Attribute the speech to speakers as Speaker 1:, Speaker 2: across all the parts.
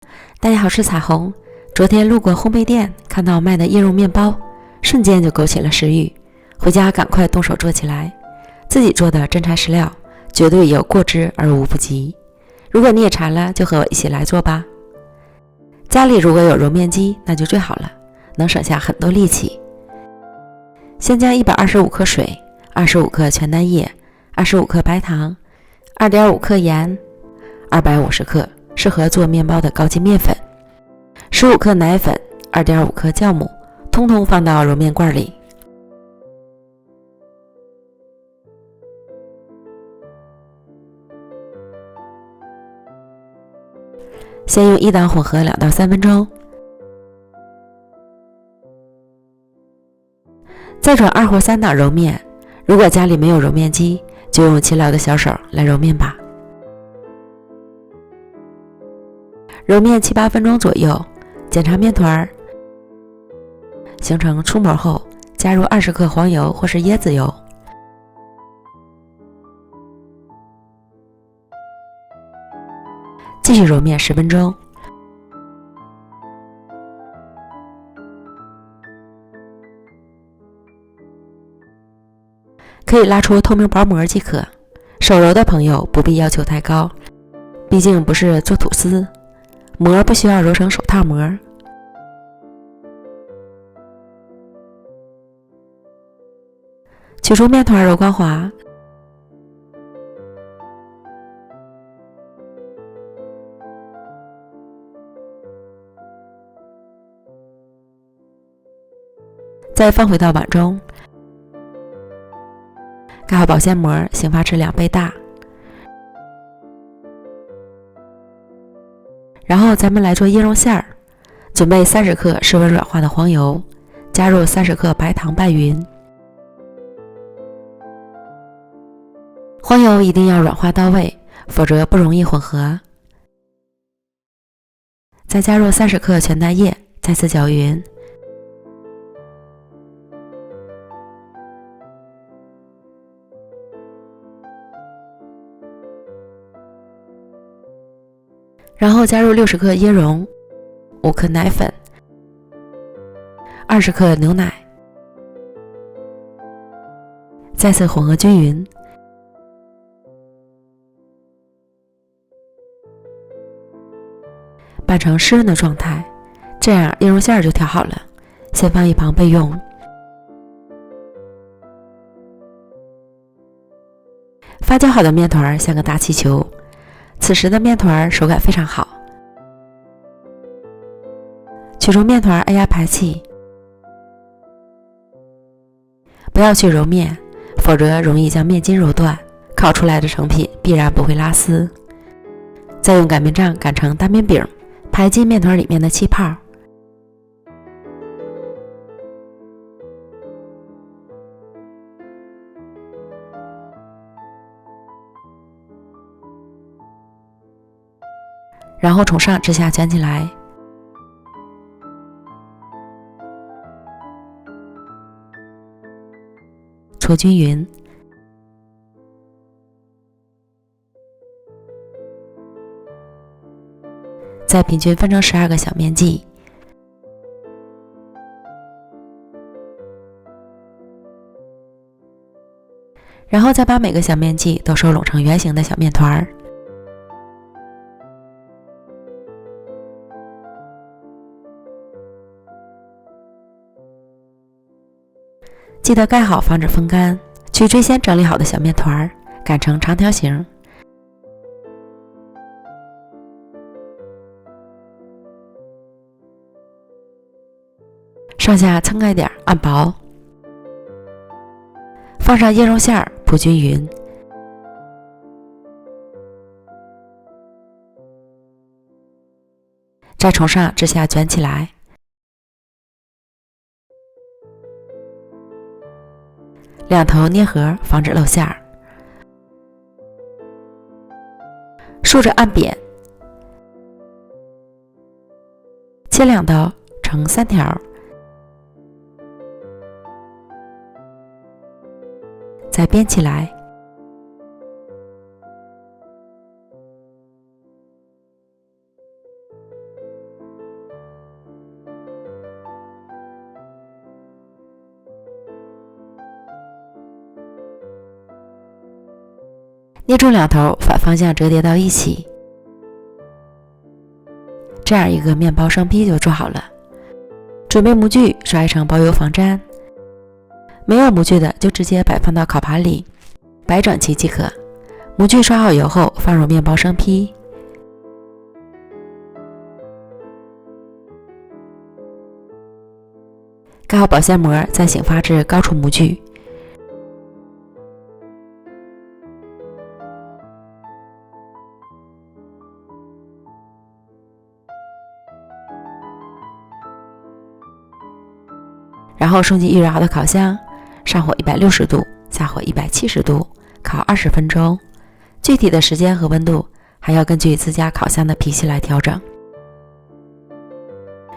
Speaker 1: 大家好，我是彩虹。昨天路过烘焙店，看到卖的椰蓉面包，瞬间就勾起了食欲，回家赶快动手做起来。自己做的真材实料，绝对有过之而无不及。如果你也馋了，就和我一起来做吧。家里如果有揉面机，那就最好了，能省下很多力气。先将125克水、25克全蛋液、25克白糖、2.5克盐、250克适合做面包的高筋面粉、15克奶粉、2.5克酵母，通通放到揉面罐里。先用1档混合2到3分钟，再转2或3档揉面。如果家里没有揉面机，就用勤劳的小手来揉面吧。揉面7、8分钟左右，检查面团形成粗膜后，加入20克黄油或是椰子油，继续揉面10分钟。可以拉出透明薄膜即可。手揉的朋友不必要求太高，毕竟不是做吐司，膜不需要揉成手套膜。取出面团揉光滑，再放回到碗中，盖好保鲜膜，醒发至2倍大。然后咱们来做椰蓉馅儿，准备30克室温软化的黄油，加入30克白糖拌匀。黄油一定要软化到位，否则不容易混合。再加入30克全蛋液，再次搅匀。然后加入60克椰蓉、5克奶粉、20克牛奶，再次混合均匀。拌成湿润的状态，这样椰蓉馅儿就调好了，先放一旁备用。发酵好的面团像个大气球，此时的面团手感非常好。取出面团按压排气，不要去揉面，否则容易将面筋揉断，烤出来的成品必然不会拉丝。再用擀面杖擀成大面饼，排进面团里面的气泡。然后从上至下卷起来，搓均匀。再平均分成12个小面剂，然后再把每个小面剂都收拢成圆形的小面团。记得盖好，防止风干。取最先整理好的小面团，擀成长条形。上下撑开点，按薄。放上椰蓉馅儿，铺均匀。再从上至下卷起来。两头捏合，防止露馅儿。竖着按扁，切2刀成3条，再编起来。捏住两头，反方向折叠到一起，这样一个面包生坯就做好了。准备模具，刷一层包油防粘，没有模具的就直接摆放到烤盘里，摆整齐即可。模具刷好油后，放入面包生坯，盖好保鲜膜，再醒发至高出模具。然后送进预热好的烤箱，上火160度，下火170度，烤20分钟。具体的时间和温度还要根据自家烤箱的脾气来调整。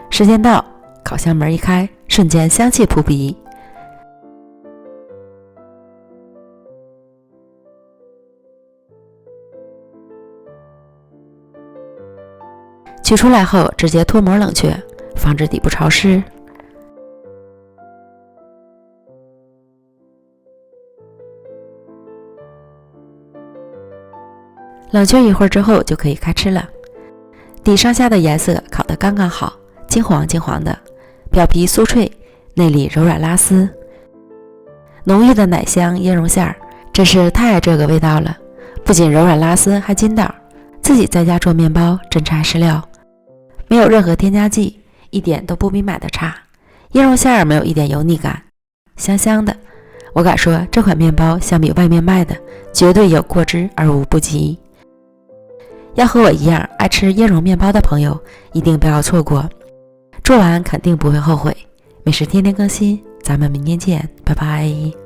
Speaker 1: 时间到，烤箱门一开，瞬间香气扑鼻。取出来后，直接脱模冷却，防止底部潮湿。冷却一会儿之后就可以开吃了。底上下的颜色烤得刚刚好，金黄金黄的，表皮酥脆，内里柔软拉丝，浓郁的奶香椰蓉馅儿，真是太爱这个味道了。不仅柔软拉丝，还筋道。自己在家做面包，真材实料，没有任何添加剂，一点都不比买的差。椰蓉馅儿没有一点油腻感，香香的。我敢说，这款面包相比外面卖的，绝对有过之而无不及。要和我一样爱吃椰蓉面包的朋友，一定不要错过，做完肯定不会后悔。美食天天更新，咱们明天见，拜拜。